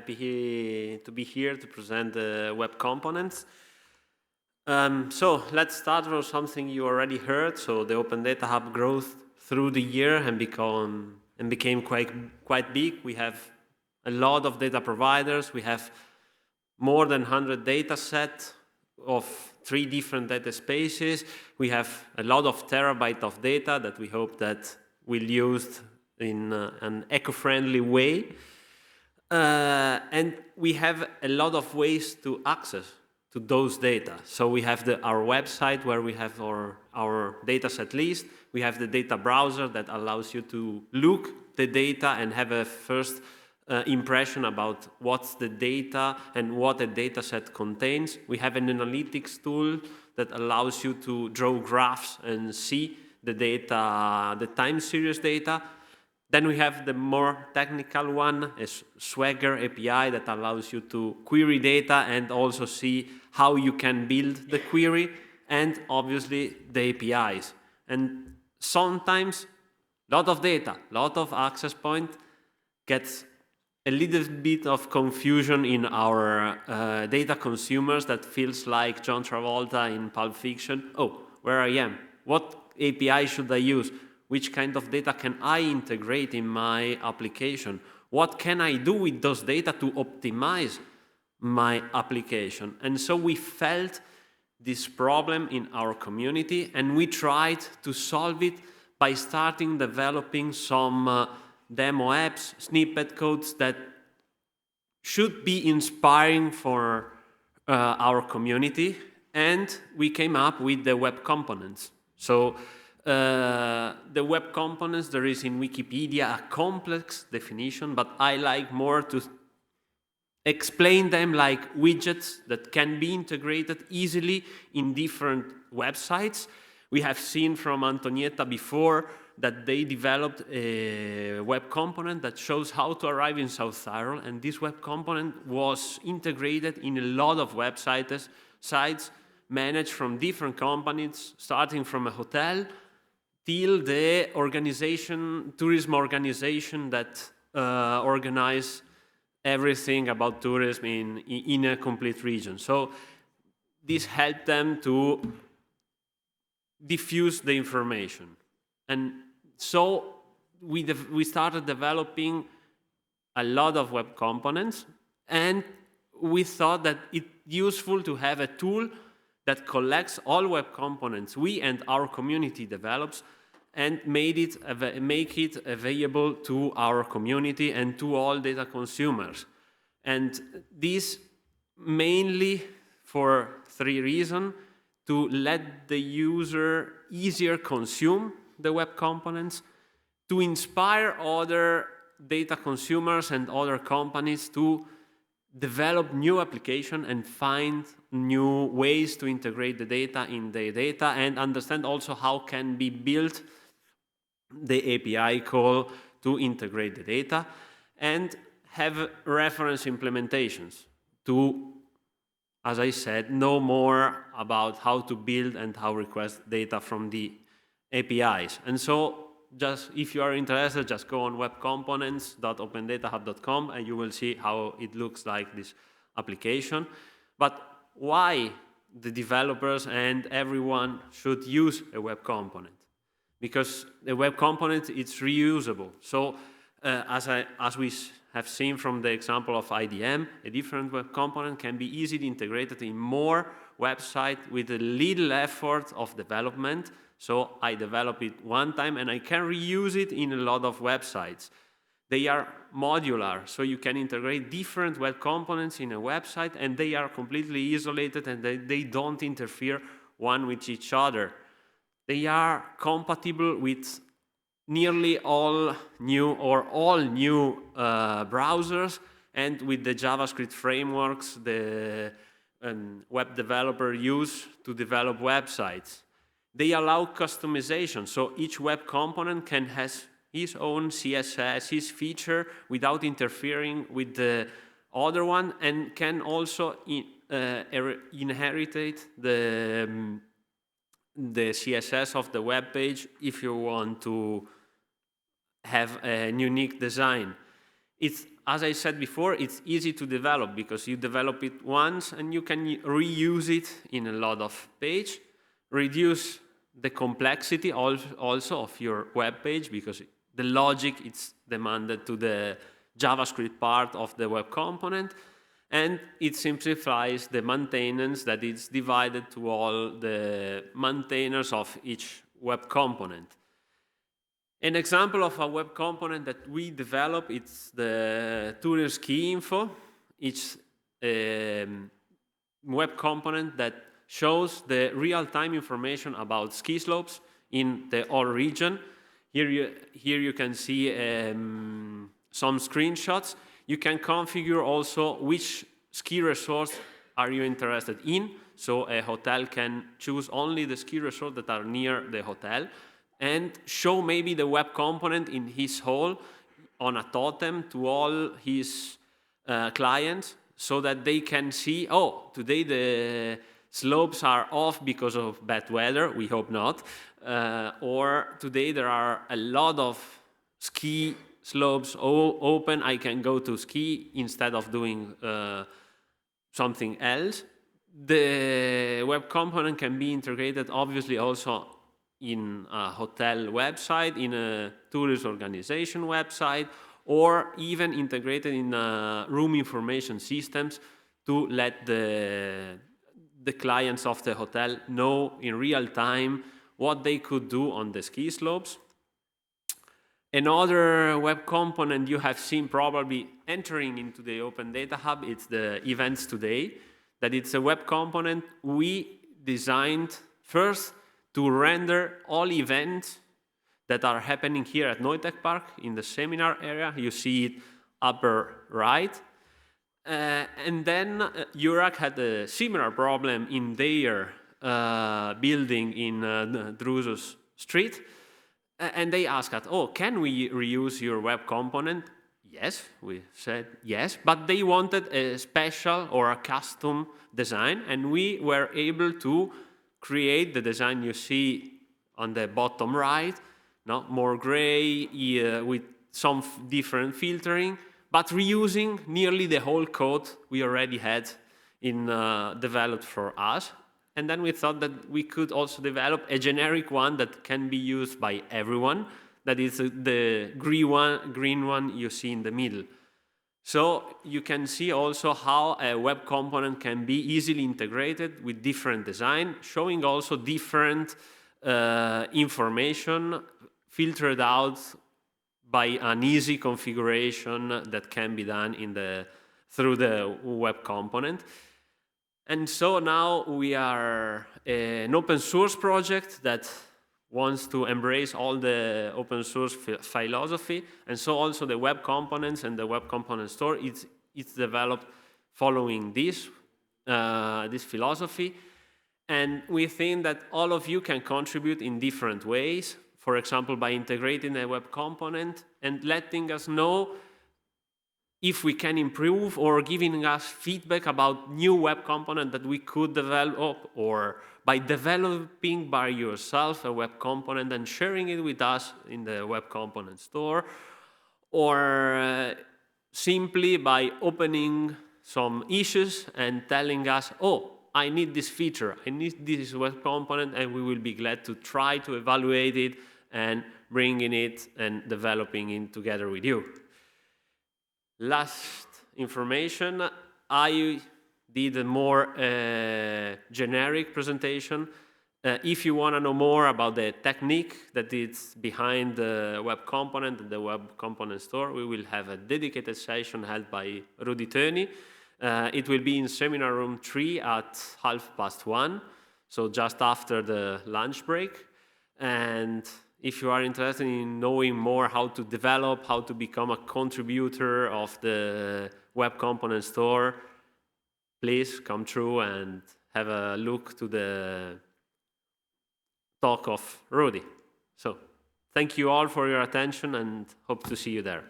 happy to be here to present the web components. So let's start with something you already heard. So the Open Data Hub growth through the year and became quite big. We have a lot of data providers. We have more than 100 data sets of 3 different data spaces. We have a lot of terabytes of data that we hope that we'll use in an eco-friendly way. And we have a lot of ways to access to those data. So we have our website where we have our data set list. We have the data browser that allows you to look the data and have a first impression about what's the data and what a data set contains. We have an analytics tool that allows you to draw graphs and see the data, the time series data. Then we have the more technical one, a Swagger API that allows you to query data and also see how you can build the query, and obviously the APIs. And sometimes a lot of data, a lot of access point gets a little bit of confusion in our data consumers that feels like John Travolta in Pulp Fiction. Oh, where I am? What API should I use? Which kind of data can I integrate in my application? What can I do with those data to optimize my application? And so we felt this problem in our community, and we tried to solve it by starting developing some demo apps, snippet codes that should be inspiring for our community, and we came up with the web components. So the web components, there is in Wikipedia a complex definition, but I like more to explain them like widgets that can be integrated easily in different websites. We have seen from Antonietta before that they developed a web component that shows how to arrive in South Tyrol, and this web component was integrated in a lot of sites managed from different companies, starting from a hotel till the tourism organization that organize everything about tourism in a complete region. So this helped them to diffuse the information. And so we started developing a lot of web components, and we thought that it's useful to have a tool that collects all web components we and our community develops and make it available to our community and to all data consumers. And this mainly for 3 reasons: to let the user easier consume the web components, to inspire other data consumers and other companies to develop new applications and find new ways to integrate the data in their data, and understand also how can be built the API call to integrate the data, and have reference implementations to, as I said, know more about how to build and how request data from the APIs. And so just if you are interested, just go on webcomponents.opendatahub.com and you will see how it looks like, this application. But why the developers and everyone should use a web component? Because the web component, it's reusable. So as we have seen from the example of IDM, a different web component can be easily integrated in more websites with a little effort of development. So I develop it one time and I can reuse it in a lot of websites. They are modular, so you can integrate different web components in a website, and they are completely isolated and they don't interfere one with each other. They are compatible with nearly all new browsers, and with the JavaScript frameworks the web developer use to develop websites. They allow customization, so each web component can have his own CSS, his feature, without interfering with the other one, and can also inherit the CSS of the web page if you want to have a unique design. It's as I said before, it's easy to develop because you develop it once and you can reuse it in a lot of pages, reduce the complexity also of your web page because the logic is demanded to the JavaScript part of the web component, and it simplifies the maintenance that is divided to all the maintainers of each web component. An example of a web component that we develop is the Tourer Ski Info. It's a web component that shows the real-time information about ski slopes in the whole region. Here you can see some screenshots. You can configure also which ski resorts are you interested in. So a hotel can choose only the ski resorts that are near the hotel and show maybe the web component in his hall on a totem to all his clients so that they can see, oh, today the slopes are off because of bad weather, we hope not, or today there are a lot of ski slopes open, I can go to ski instead of doing something else. The web component can be integrated obviously also in a hotel website, in a tourist organization website, or even integrated in room information systems to let the clients of the hotel know in real time what they could do on the ski slopes. Another web component you have seen probably entering into the Open Data Hub, it's the Events Today, that it's a web component we designed first to render all events that are happening here at Neutech Park in the seminar area. You see it upper right. And then Eurorack had a similar problem in their building in Drusus Street. And they asked us, oh, can we reuse your web component? Yes, we said yes, but they wanted a special or a custom design, and we were able to create the design you see on the bottom right, no? More gray, with some different filtering, but reusing nearly the whole code we already had in developed for us. And then we thought that we could also develop a generic one that can be used by everyone, that is the green one you see in the middle. So you can see also how a web component can be easily integrated with different design, showing also different information filtered out by an easy configuration that can be done through the web component. And so now we are an open source project that wants to embrace all the open source philosophy, and so also the web components and the web component store, it's developed following this philosophy. And we think that all of you can contribute in different ways, for example, by integrating a web component and letting us know if we can improve, or giving us feedback about new web component that we could develop, or by developing by yourself a web component and sharing it with us in the web component store, or simply by opening some issues and telling us, oh, I need this feature, I need this web component, and we will be glad to try to evaluate it and bringing it and developing it together with you. Last information, I did a more generic presentation. If you want to know more about the technique that is behind the web component and the web component store, we will have a dedicated session held by Rudy Töni. It will be in seminar room 3 at 1:30, so just after the lunch break. And if you are interested in knowing more how to develop, how to become a contributor of the web component store, please come through and have a look to the talk of Rudy. So thank you all for your attention and hope to see you there.